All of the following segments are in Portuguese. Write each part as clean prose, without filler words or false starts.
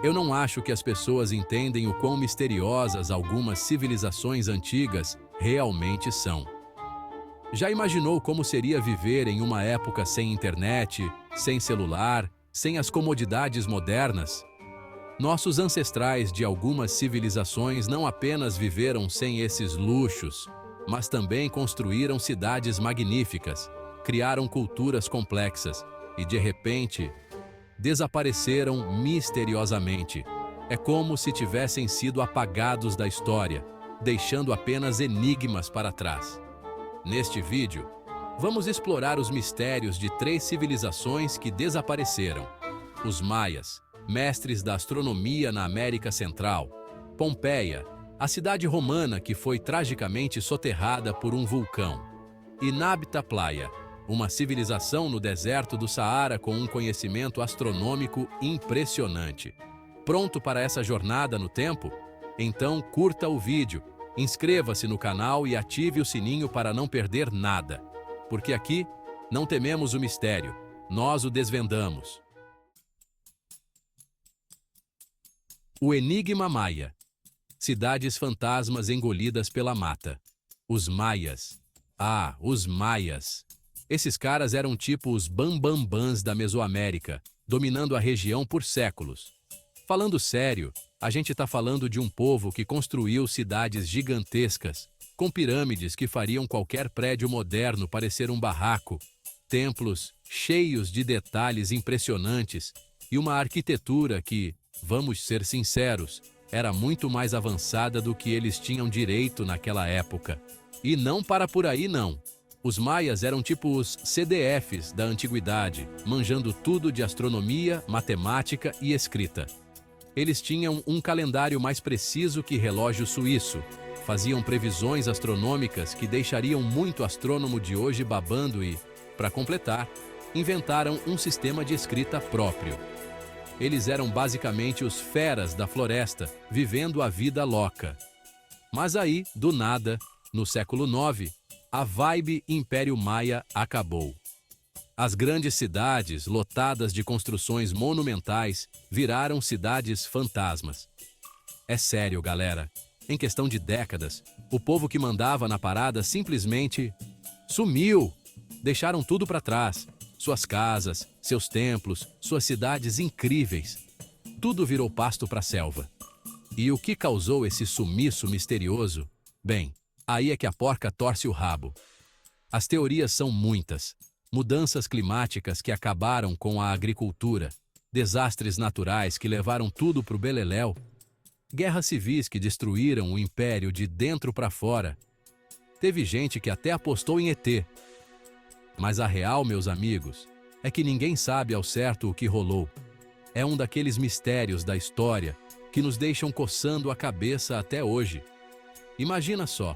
Eu não acho que as pessoas entendem o quão misteriosas algumas civilizações antigas realmente são. Já imaginou como seria viver em uma época sem internet, sem celular, sem as comodidades modernas? Nossos ancestrais de algumas civilizações não apenas viveram sem esses luxos, mas também construíram cidades magníficas, criaram culturas complexas e, de repente, desapareceram misteriosamente. É como se tivessem sido apagados da história, deixando apenas enigmas para trás. Neste vídeo, vamos explorar os mistérios de 3 civilizações que desapareceram: os Maias, mestres da astronomia na América Central; Pompeia, a cidade romana que foi tragicamente soterrada por um vulcão; e Nabta Playa, uma civilização no deserto do Saara com um conhecimento astronômico impressionante. Pronto para essa jornada no tempo? Então curta o vídeo, inscreva-se no canal e ative o sininho para não perder nada. Porque aqui não tememos o mistério, nós o desvendamos. O Enigma Maia. Cidades fantasmas engolidas pela mata. Os Maias. Ah, os Maias. Esses caras eram tipo os bambambãs da Mesoamérica, dominando a região por séculos. Falando sério, a gente tá falando de um povo que construiu cidades gigantescas, com pirâmides que fariam qualquer prédio moderno parecer um barraco, templos cheios de detalhes impressionantes e uma arquitetura que, vamos ser sinceros, era muito mais avançada do que eles tinham direito naquela época. E não para por aí não. Os maias eram tipo os CDFs da antiguidade, manjando tudo de astronomia, matemática e escrita. Eles tinham um calendário mais preciso que relógio suíço, faziam previsões astronômicas que deixariam muito astrônomo de hoje babando e, para completar, inventaram um sistema de escrita próprio. Eles eram basicamente os feras da floresta, vivendo a vida louca. Mas aí, do nada, no século IX, a vibe Império Maia acabou. As grandes cidades, lotadas de construções monumentais, viraram cidades fantasmas. É sério, galera. Em questão de décadas, o povo que mandava na parada simplesmente sumiu. Deixaram tudo para trás. Suas casas, seus templos, suas cidades incríveis. Tudo virou pasto para a selva. E o que causou esse sumiço misterioso? Bem, aí é que a porca torce o rabo. As teorias são muitas. Mudanças climáticas que acabaram com a agricultura, desastres naturais que levaram tudo pro beleléu, guerras civis que destruíram o império de dentro para fora. Teve gente que até apostou em ET. Mas a real, meus amigos, é que ninguém sabe ao certo o que rolou. É um daqueles mistérios da história que nos deixam coçando a cabeça até hoje. Imagina só,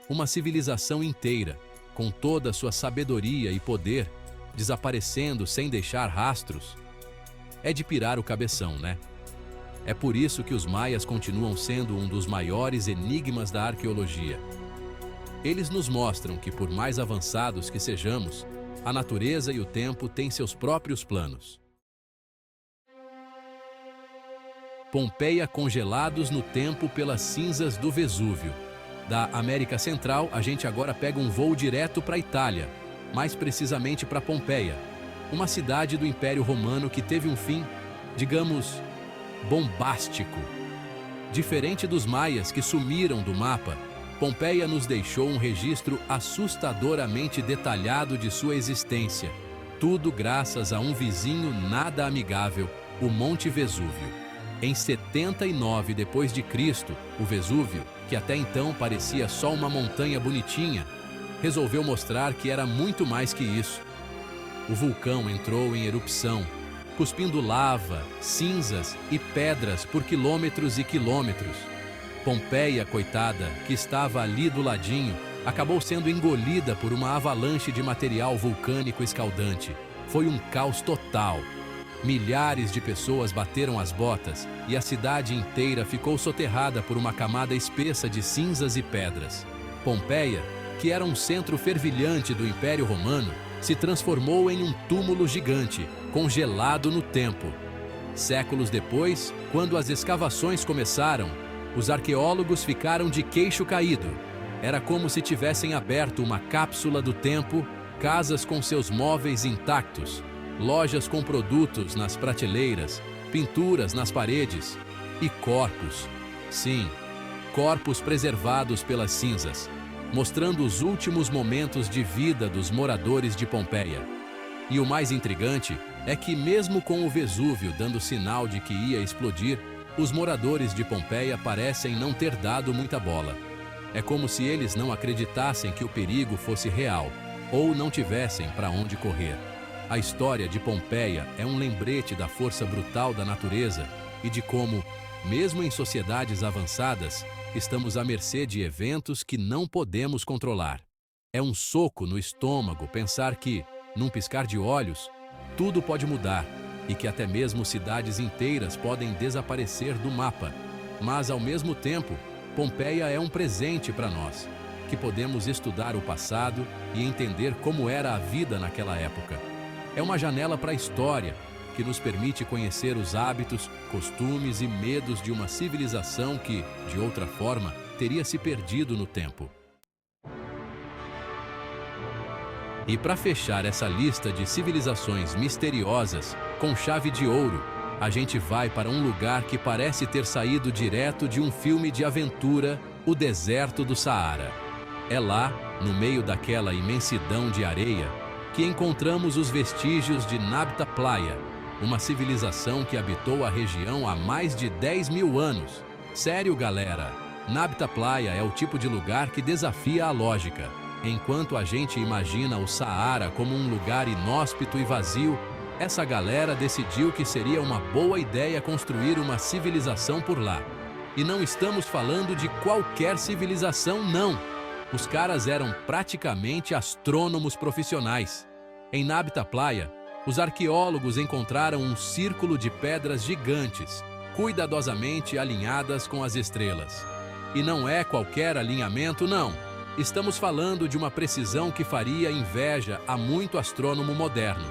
uma civilização inteira, com toda a sua sabedoria e poder, desaparecendo sem deixar rastros. É de pirar o cabeção, né? É por isso que os maias continuam sendo um dos maiores enigmas da arqueologia. Eles nos mostram que, por mais avançados que sejamos, a natureza e o tempo têm seus próprios planos. Pompeia congelados no tempo pelas cinzas do Vesúvio. Da América Central, a gente agora pega um voo direto para a Itália, mais precisamente para Pompeia, uma cidade do Império Romano que teve um fim, digamos, bombástico. Diferente dos maias que sumiram do mapa, Pompeia nos deixou um registro assustadoramente detalhado de sua existência, tudo graças a um vizinho nada amigável, o Monte Vesúvio. Em 79 d.C., o Vesúvio, que até então parecia só uma montanha bonitinha, resolveu mostrar que era muito mais que isso. O vulcão entrou em erupção, cuspindo lava, cinzas e pedras por quilômetros e quilômetros. Pompeia, coitada, que estava ali do ladinho, acabou sendo engolida por uma avalanche de material vulcânico escaldante. Foi um caos total. Milhares de pessoas bateram as botas e a cidade inteira ficou soterrada por uma camada espessa de cinzas e pedras. Pompeia, que era um centro fervilhante do Império Romano, se transformou em um túmulo gigante, congelado no tempo. Séculos depois, quando as escavações começaram, os arqueólogos ficaram de queixo caído. Era como se tivessem aberto uma cápsula do tempo, casas com seus móveis intactos, lojas com produtos nas prateleiras, pinturas nas paredes e corpos. Sim, corpos preservados pelas cinzas, mostrando os últimos momentos de vida dos moradores de Pompeia. E o mais intrigante é que, mesmo com o Vesúvio dando sinal de que ia explodir, os moradores de Pompeia parecem não ter dado muita bola. É como se eles não acreditassem que o perigo fosse real, ou não tivessem para onde correr. A história de Pompeia é um lembrete da força brutal da natureza e de como, mesmo em sociedades avançadas, estamos à mercê de eventos que não podemos controlar. É um soco no estômago pensar que, num piscar de olhos, tudo pode mudar e que até mesmo cidades inteiras podem desaparecer do mapa. Mas, ao mesmo tempo, Pompeia é um presente para nós, que podemos estudar o passado e entender como era a vida naquela época. É uma janela para a história, que nos permite conhecer os hábitos, costumes e medos de uma civilização que, de outra forma, teria se perdido no tempo. E para fechar essa lista de civilizações misteriosas, com chave de ouro, a gente vai para um lugar que parece ter saído direto de um filme de aventura, o deserto do Saara. É lá, no meio daquela imensidão de areia, que encontramos os vestígios de Nabta Playa, uma civilização que habitou a região há mais de 10 mil anos. Sério, galera, Nabta Playa é o tipo de lugar que desafia a lógica. Enquanto a gente imagina o Saara como um lugar inóspito e vazio, essa galera decidiu que seria uma boa ideia construir uma civilização por lá. E não estamos falando de qualquer civilização, não. Os caras eram praticamente astrônomos profissionais. Em Nabta Playa, os arqueólogos encontraram um círculo de pedras gigantes, cuidadosamente alinhadas com as estrelas. E não é qualquer alinhamento, não. Estamos falando de uma precisão que faria inveja a muito astrônomo moderno.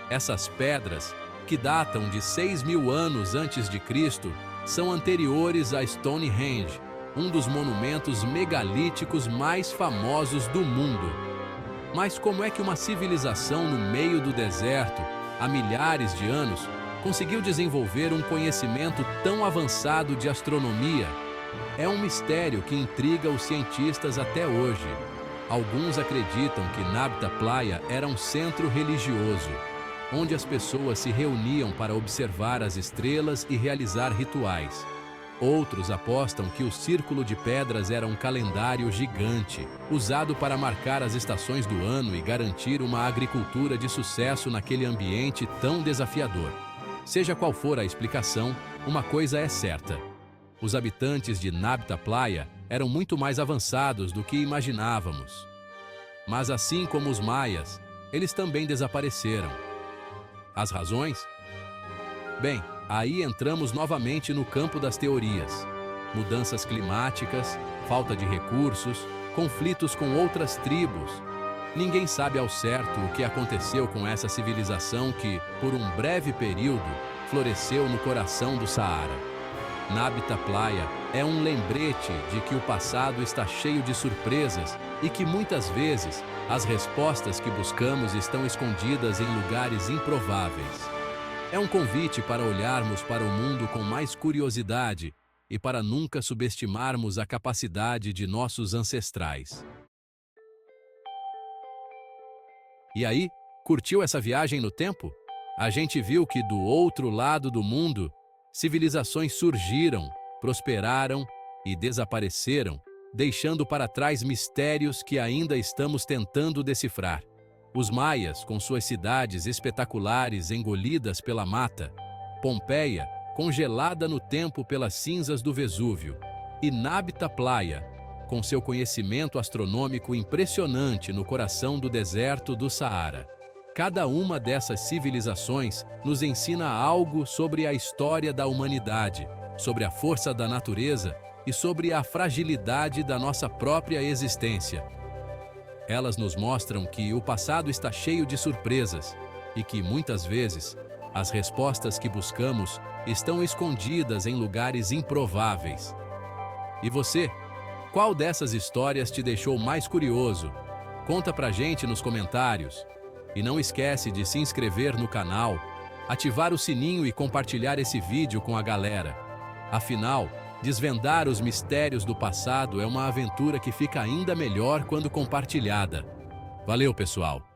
Essas pedras, que datam de 6.000 anos antes de Cristo, são anteriores a Stonehenge, um dos monumentos megalíticos mais famosos do mundo. Mas como é que uma civilização no meio do deserto, há milhares de anos, conseguiu desenvolver um conhecimento tão avançado de astronomia? É um mistério que intriga os cientistas até hoje. Alguns acreditam que Nabta Playa era um centro religioso, onde as pessoas se reuniam para observar as estrelas e realizar rituais. Outros apostam que o círculo de pedras era um calendário gigante, usado para marcar as estações do ano e garantir uma agricultura de sucesso naquele ambiente tão desafiador. Seja qual for a explicação, uma coisa é certa. Os habitantes de Nabta Playa eram muito mais avançados do que imaginávamos. Mas assim como os maias, eles também desapareceram. As razões? Bem, aí entramos novamente no campo das teorias. Mudanças climáticas, falta de recursos, conflitos com outras tribos. Ninguém sabe ao certo o que aconteceu com essa civilização que, por um breve período, floresceu no coração do Saara. Nabta Playa é um lembrete de que o passado está cheio de surpresas e que muitas vezes as respostas que buscamos estão escondidas em lugares improváveis. É um convite para olharmos para o mundo com mais curiosidade e para nunca subestimarmos a capacidade de nossos ancestrais. E aí, curtiu essa viagem no tempo? A gente viu que do outro lado do mundo, civilizações surgiram, prosperaram e desapareceram, deixando para trás mistérios que ainda estamos tentando decifrar. Os maias, com suas cidades espetaculares engolidas pela mata, Pompeia, congelada no tempo pelas cinzas do Vesúvio, e Nabta Playa, com seu conhecimento astronômico impressionante no coração do deserto do Saara. Cada uma dessas civilizações nos ensina algo sobre a história da humanidade, sobre a força da natureza e sobre a fragilidade da nossa própria existência. Elas nos mostram que o passado está cheio de surpresas e que, muitas vezes, As respostas que buscamos estão escondidas em lugares improváveis. E você? Qual dessas histórias te deixou mais curioso? Conta pra gente nos comentários. E não esquece de se inscrever no canal, ativar o sininho e compartilhar esse vídeo com a galera. Afinal, desvendar os mistérios do passado é uma aventura que fica ainda melhor quando compartilhada. Valeu, pessoal!